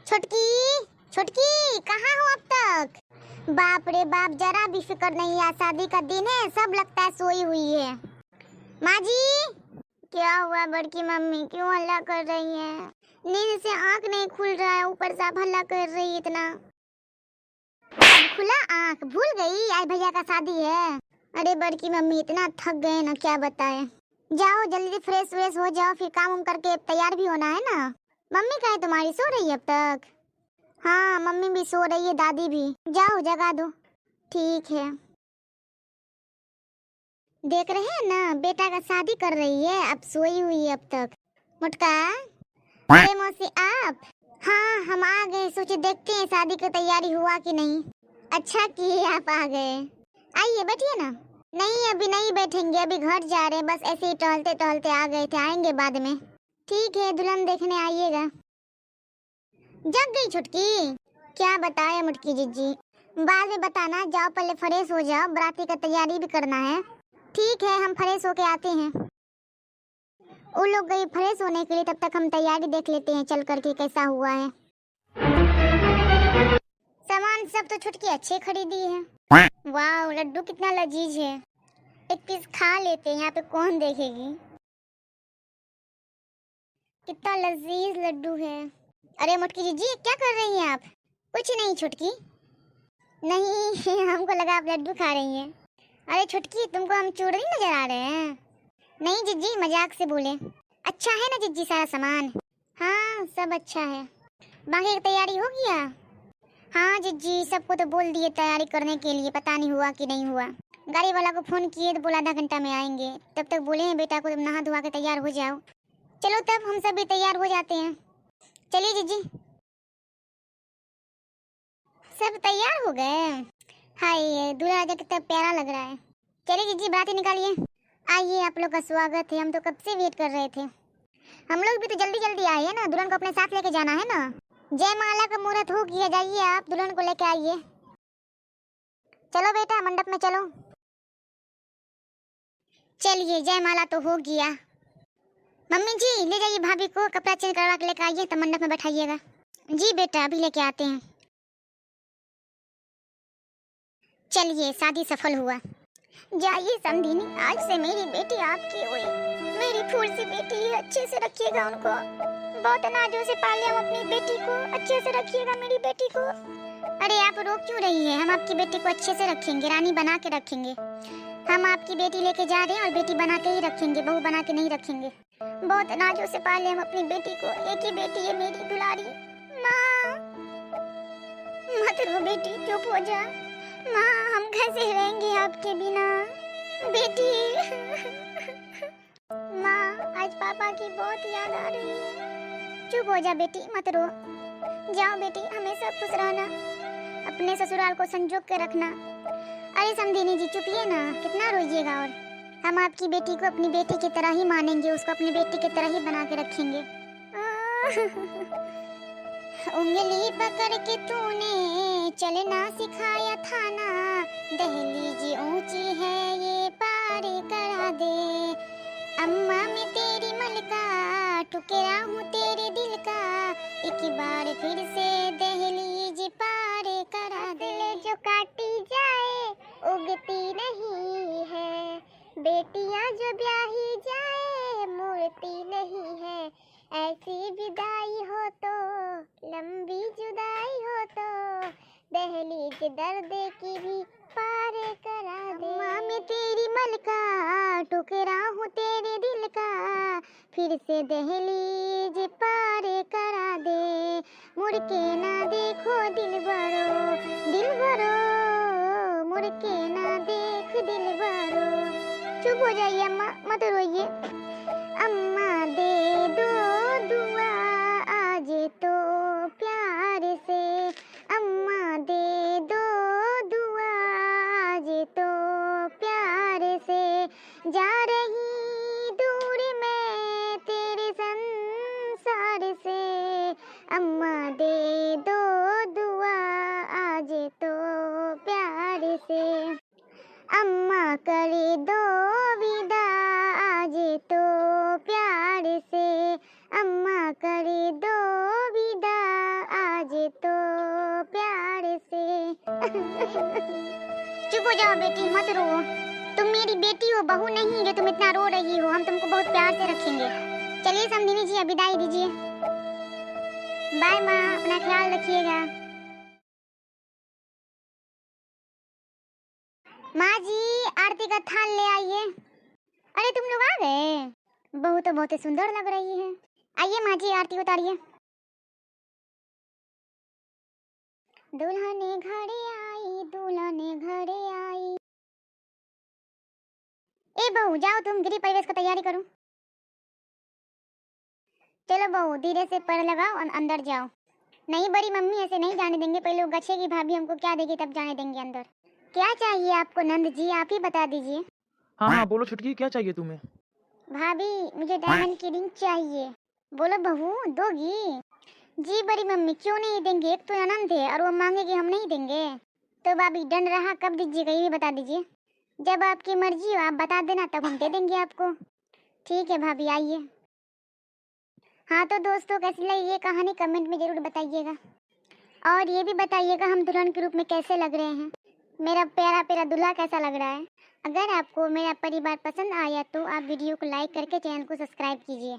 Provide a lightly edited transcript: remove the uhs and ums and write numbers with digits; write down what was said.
छुटकी छुटकी कहाँ हो अब तक? बाप रे बाप, जरा भी फिक्र नहीं है। शादी का दिन है, सब लगता है सोई हुई है। माँ जी, क्या हुआ बड़की मम्मी, क्यों हल्ला कर रही है? नींद से आंख नहीं खुल रहा है, ऊपर से आप हल्ला कर रही है इतना। अब खुला आंख, भूल गई आज भैया का शादी है। अरे बड़की मम्मी इतना थक गए ना, क्या बताएं। जाओ जल्दी फ्रेश व्रेश हो जाओ, फिर काम उम करके तैयार भी होना है ना। मम्मी कहाँ है तुम्हारी, सो रही है अब तक? हाँ मम्मी भी सो रही है, दादी भी। जाओ जगा दो। ठीक है। देख रहे हैं ना, बेटा का शादी कर रही है, अब सोई हुई है अब तक। मुटका, अरे मौसी आप? हाँ हम आ गए, सोचे देखते हैं शादी की तैयारी हुआ कि नहीं। अच्छा किए आप आ गए। आइए बैठिए ना। नहीं अभी नहीं बैठेंगे, अभी घर जा रहे हैं, बस ऐसे ही टहलते टहलते आ गए थे, आएंगे बाद में। ठीक है, दुल्हन देखने आइएगा। जग गई छुटकी? क्या बताए मुटकी जीजी, बाद में बताना। जाओ पहले फ्रेश हो जाओ, बराती का तैयारी भी करना है। ठीक है, हम फ्रेश होके आते हैं। वो लोग गई फ्रेश होने के लिए, तब तक हम तैयारी देख लेते हैं चल करके कैसा हुआ है। सामान सब तो छुटकी अच्छे खरीदी है। वाह लड्डू कितना लजीज है, एक पीस खा लेते हैं, यहाँ पे कौन देखेगी। कितना लजीज लड्डू है। अरे मुटकी जीजी क्या कर रही हैं आप? कुछ नहीं छुटकी। नहीं हमको लगा आप लड्डू खा रही हैं। अरे छुटकी तुमको हम चूर नहीं नजर आ रहे हैं? नहीं जीजी मजाक से बोले। अच्छा है ना जीजी सारा सामान? हाँ सब अच्छा है। बाकी की तैयारी हो गया? हाँ जीजी सबको तो बोल दिए तैयारी करने के लिए, पता नहीं हुआ कि नहीं हुआ। गाड़ी वाला को फोन किए तो बोला आधा घंटा में आएंगे, तब तक बोले हैं बेटा को तुम नहा धोवा के तैयार हो जाओ। चलो तब हम सब भी तैयार हो जाते हैं। चलिए जीजी। सब तैयार हो गए? हाय दूल्हा राजा कितना प्यारा लग रहा है। चलिए जीजी बाराती निकालिए। आइए, आप लोग का स्वागत है, हम तो कब से वेट कर रहे थे। हम लोग भी तो जल्दी जल्दी आए हैं ना, दुल्हन को अपने साथ लेके जाना है ना। जयमाला का मुहूर्त हो गया, जाइए आप दुल्हन को लेके आइए। चलो बेटा मंडप में चलो। चलिए जयमाला तो हो गया। मम्मी जी ले जाइए भाभी को, कपड़ा चेंज करवा के लेके आइए, तब मंडप में बैठाइएगा। जी बेटा अभी लेके आते हैं। चलिए शादी सफल हुआ। जाइए समधिनी, आज से मेरी बेटी आपकी हुई, मेरी फूल सी बेटी है, अच्छे से रखिएगा उनको, बहुत अनाजों से पाले हम अपनी बेटी को, अच्छे से रखिएगा मेरी बेटी को। अरे आप रो क्यों रही है, हम आपकी बेटी को अच्छे से रखेंगे, रानी बना के रखेंगे। हम आपकी बेटी लेके जा रहे हैं और बेटी बना के ही रखेंगे, बहू बना के नहीं रखेंगे। बहुत अनाजों से पाले हम अपनी बेटी को, एक ही बेटी है मेरी दुलारी। माँ मत रो बेटी, चुप हो जा। माँ हम कैसे रहेंगे आपके बिना बेटी। माँ आज पापा की बहुत याद आ रही है। चुप हो जा बेटी, मत रो। जाओ बेटी हमेशा खुश रहना, अपने ससुराल को संजोग के रखना। अरे समधिनी जी चुपिए ना, कितना रोइएगा। और हम आपकी बेटी को अपनी बेटी की तरह ही मानेंगे, उसको अपनी बेटी की तरह ही बना के रखेंगे। उंगली पकड़ के तूने चलना सिखाया था ना, दहलीज ऊंची है ये पार करा दे। अम्मा मैं तेरी मलका, ठुकरा हूँ तेरे दिल का, एक बार फिर से दहलीज पार करा दे। जो काटी जाए उगती नहीं है, बेटियां जो ब्याही जाए मुड़ती नहीं है। ऐसी विदाई हो तो लंबी जुदाई हो तो, दहलीज दर्द की भी पार करा दे। माँ मैं तेरी मलका, टुकड़ा हूँ तेरे दिल का, फिर से दहलीज पार करा दे। मुड़ के ना देखो दिल भरो, मुड़ के ना देख दिल भरो। चुप हो जाइए अम्मा, मत रोइए। अम्मा दे दो दुआ आज तो प्यार से, अम्मा दे दो दुआ आज तो प्यार से। जा रही दूर मैं तेरे संसार से, अम्मा दे दो दुआ आज तो प्यार से। अम्मा कर दो विदा आज तो प्यार से, अम्मा कर दो विदा आज चुप हो जाओ बेटी, मत रो। तुम मेरी बेटी हो, बहू नहीं जो तुम इतना रो रही हो। हम तुमको बहुत प्यार से रखेंगे। चलिए समधिनी जी, विदाई दीजिए। बाय माँ, अपना ख्याल रखिएगा। माँ जी, आरती का थाल ले आइए। अरे तुम लोग आ गए। बहू तो बहुत ही सुंदर लग रही है। आइए माँ जी, आरती उतारिए। दुल्हने घरे आई, दुल्हने घरे आई। ए बहू, जाओ तुम गृह प्रवेश का तैयारी करो। चलो बहू, धीरे से पैर लगाओ और अंदर जाओ। नहीं बड़ी मम्मी, ऐसे नहीं जाने देंगे। पहले वो गच्छे की भाभी हमको क्या देगी, तब जाने देंगे अंदर। क्या चाहिए आपको नंद जी, आप ही बता दीजिए। हाँ हाँ बोलो छुटकी, क्या चाहिए तुम्हें? भाभी, मुझे डायमंड की रिंग चाहिए। बोलो बहू, दोगी? जी बड़ी मम्मी, क्यों नहीं देंगे। एक तो आनंद है और वो मांगेगी, हम नहीं देंगे। तो भाभी डन रहा, कब दीजिएगा ये भी बता दीजिए। जब आपकी मर्जी हो, आप बता देना, तब हम दे देंगे आपको। ठीक है भाभी, आइए। हाँ तो दोस्तों, कैसी लगी ये कहानी कमेंट में जरूर बताइएगा। और ये भी बताइएगा हम दुल्हन के रूप में कैसे लग रहे हैं। मेरा प्यारा प्यारा दूल्हा कैसा लग रहा है। अगर आपको मेरा परिवार पसंद आया तो आप वीडियो को लाइक करके चैनल को सब्सक्राइब कीजिए।